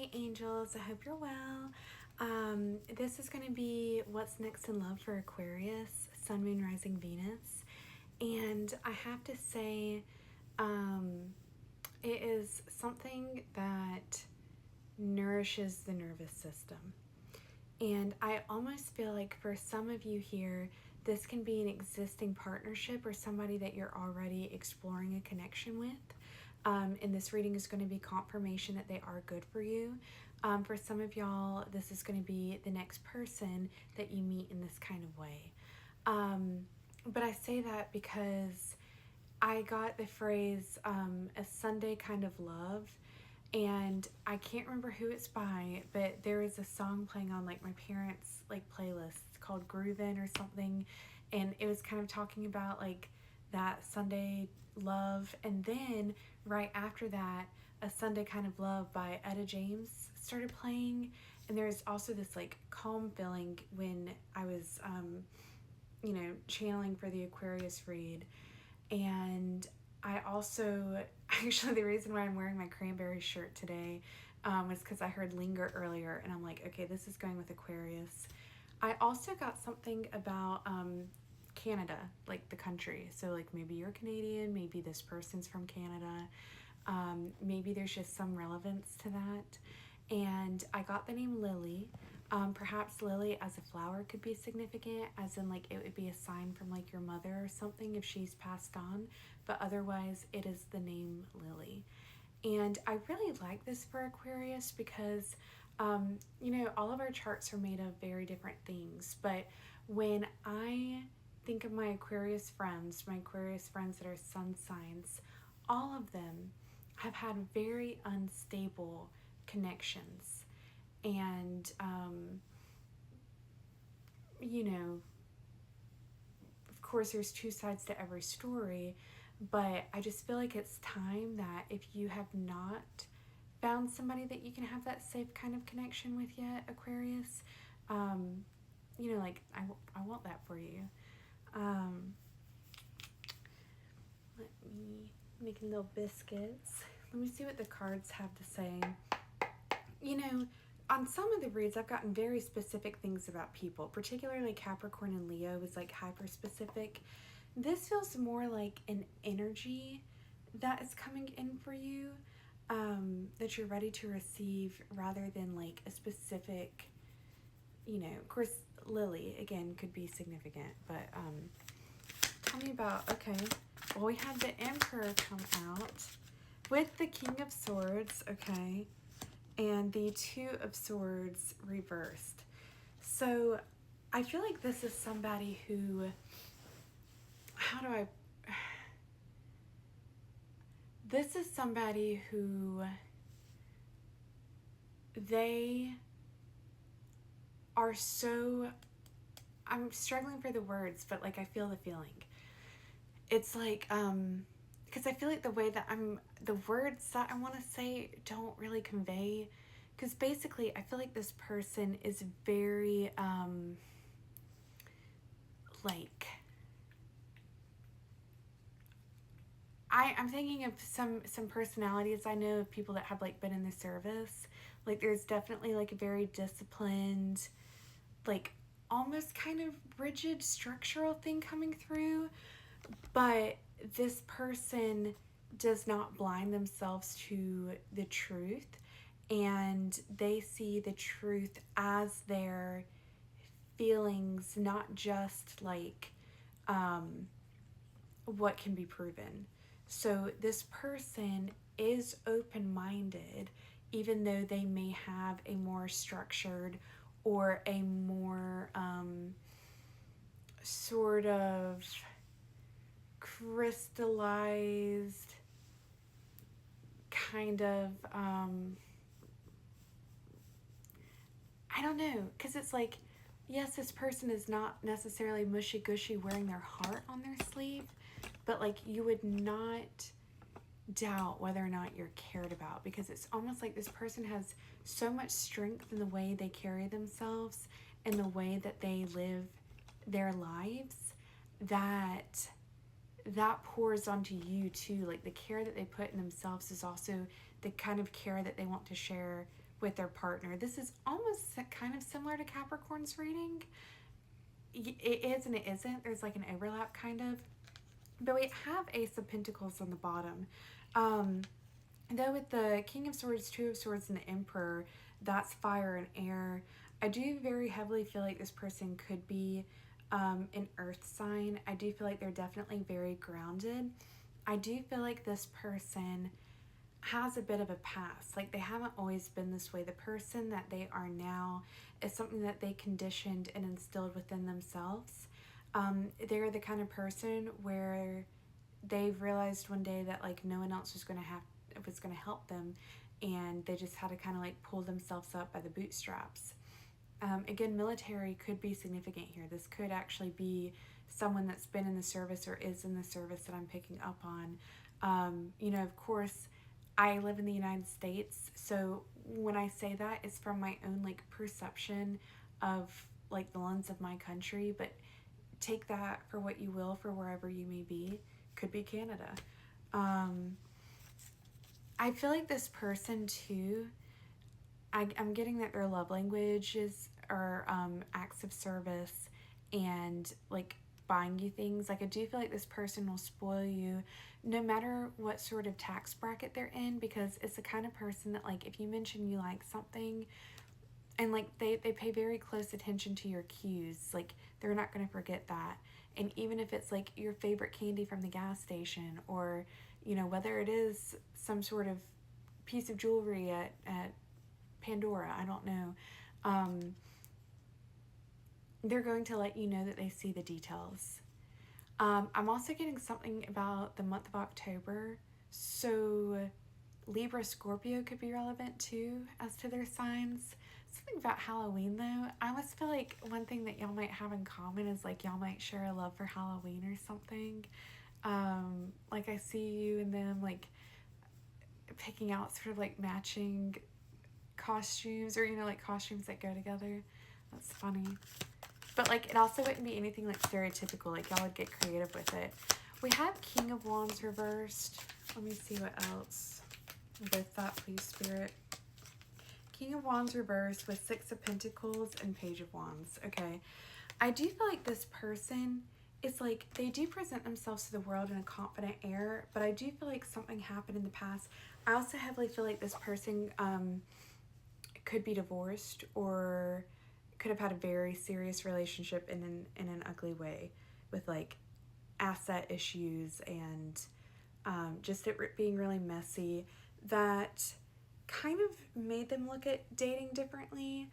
Hey angels, I hope you're well. This is going to be what's next in love for Aquarius, Sun, Moon, Rising, Venus. And I have to say, it is something that nourishes the nervous system. And I almost feel like for some of you here, this can be an existing partnership or somebody that you're already exploring a connection with. And this reading is going to be confirmation that they are good for you. For some of y'all, this is going to be the next person that you meet in this kind of way. But I say that because I got the phrase a Sunday kind of love, and I can't remember who it's by, but there is a song playing on like my parents' like playlist called Groovin' or something, and it was kind of talking about like that Sunday love. And then right after that, a Sunday kind of love by Etta James started playing, and there's also this like calm feeling when I was channeling for the Aquarius read. And I also, actually, the reason why I'm wearing my cranberry shirt today was because I heard Linger earlier, and I'm like, okay, this is going with Aquarius. I also got something about Canada, like the country. So, like, maybe you're Canadian, maybe this person's from Canada. Maybe there's just some relevance to that. And I got the name Lily. Perhaps Lily as a flower could be significant, as in like it would be a sign from like your mother or something if she's passed on, but otherwise it is the name Lily. And I really like this for Aquarius because all of our charts are made of very different things, but when I think of my Aquarius friends that are sun signs, all of them have had very unstable connections. And of course there's two sides to every story, but I just feel like it's time that if you have not found somebody that you can have that safe kind of connection with yet, Aquarius, I want that for you. Let me make little biscuits. Let me see what the cards have to say. On some of the reads, I've gotten very specific things about people, particularly Capricorn and Leo is like hyper specific. This feels more like an energy that is coming in for you, that you're ready to receive rather than like a specific, of course, Lily, again, could be significant, but tell me about, okay, well, we had the Emperor come out with the King of Swords, okay, and the Two of Swords reversed. So I feel like this is somebody who, this is somebody who they are so, I'm struggling for the words, but like I feel the feeling. It's like, because I feel like the way that the words that I want to say don't really convey, because basically I feel like this person is very, I'm thinking of some personalities I know of people that have like been in the service. Like there's definitely like a very disciplined, like almost kind of rigid structural thing coming through, but this person does not blind themselves to the truth, and they see the truth as their feelings, not just like what can be proven. So this person is open-minded, even though they may have a more structured or a more sort of crystallized kind of I don't know, because it's like, yes, this person is not necessarily mushy-gushy wearing their heart on their sleeve, but like you would not doubt whether or not you're cared about, because it's almost like this person has so much strength in the way they carry themselves and the way that they live their lives that pours onto you too. Like the care that they put in themselves is also the kind of care that they want to share with their partner. This is almost kind of similar to Capricorn's reading. It is and it isn't. There's like an overlap kind of. But we have Ace of Pentacles on the bottom. Though with the King of Swords, Two of Swords, and the Emperor, that's fire and air. I do very heavily feel like this person could be an earth sign. I do feel like they're definitely very grounded. I do feel like this person has a bit of a past. Like they haven't always been this way. The person that they are now is something that they conditioned and instilled within themselves. They're the kind of person where they've realized one day that like no one else was going to help them, and they just had to kind of like pull themselves up by the bootstraps. Again, military could be significant here. This could actually be someone that's been in the service or is in the service that I'm picking up on. You know, of course, I live in the United States, so when I say that, it's from my own like perception of like the lens of my country, but take that for what you will for wherever you may be. Could be Canada. I feel like this person too, I'm getting that their love languages are acts of service and like buying you things. Like I do feel like this person will spoil you no matter what sort of tax bracket they're in, because it's the kind of person that like if you mention you like something and like they pay very close attention to your cues, like they're not going to forget that. And even if it's like your favorite candy from the gas station, or you know, whether it is some sort of piece of jewelry at Pandora, I don't know, they're going to let you know that they see the details. I'm also getting something about the month of October, so Libra, Scorpio could be relevant too as to their signs. Something about Halloween though, I almost feel like one thing that y'all might have in common is like y'all might share a love for Halloween or something. Like I see you and them like picking out sort of like matching costumes, or you know, like costumes that go together. That's funny. But like it also wouldn't be anything like stereotypical, like y'all would get creative with it. We have King of Wands reversed. Let me see what else with that, please, Spirit. King of Wands reversed with Six of Pentacles and Page of Wands. Okay, I do feel like this person is like, they do present themselves to the world in a confident air, but I do feel like something happened in the past. I also heavily feel like this person could be divorced or could have had a very serious relationship in an ugly way with like asset issues and just it being really messy, that kind of made them look at dating differently,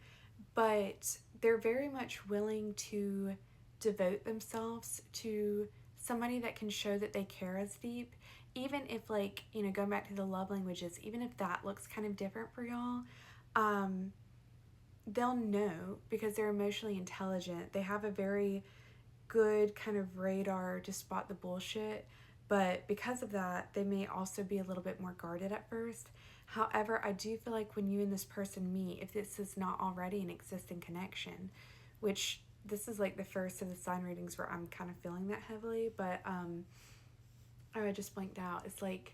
but they're very much willing to devote themselves to somebody that can show that they care as deep, even if like, you know, going back to the love languages, even if that looks kind of different for y'all, they'll know because they're emotionally intelligent. They have a very good kind of radar to spot the bullshit, but because of that, they may also be a little bit more guarded at first. However, I do feel like when you and this person meet, if this is not already an existing connection, which this is like the first of the sign readings where I'm kind of feeling that heavily, but oh, I just blanked out. It's like,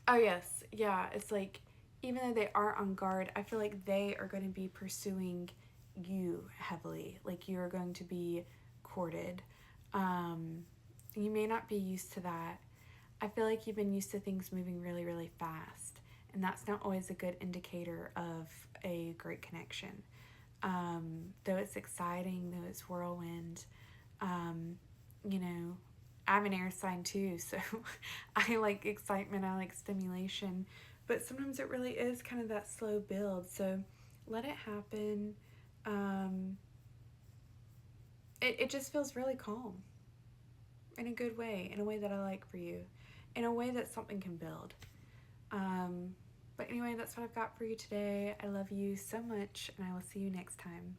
oh yes, yeah, it's like even though they are on guard, I feel like they are going to be pursuing you heavily. Like you're going to be courted. You may not be used to that. I feel like you've been used to things moving really, really fast, and that's not always a good indicator of a great connection. Though it's exciting, though it's whirlwind, you know, I'm an air sign too, so I like excitement, I like stimulation, but sometimes it really is kind of that slow build, so let it happen. It just feels really calm in a good way, in a way that I like for you, in a way that something can build. But anyway, that's what I've got for you today. I love you so much, and I will see you next time.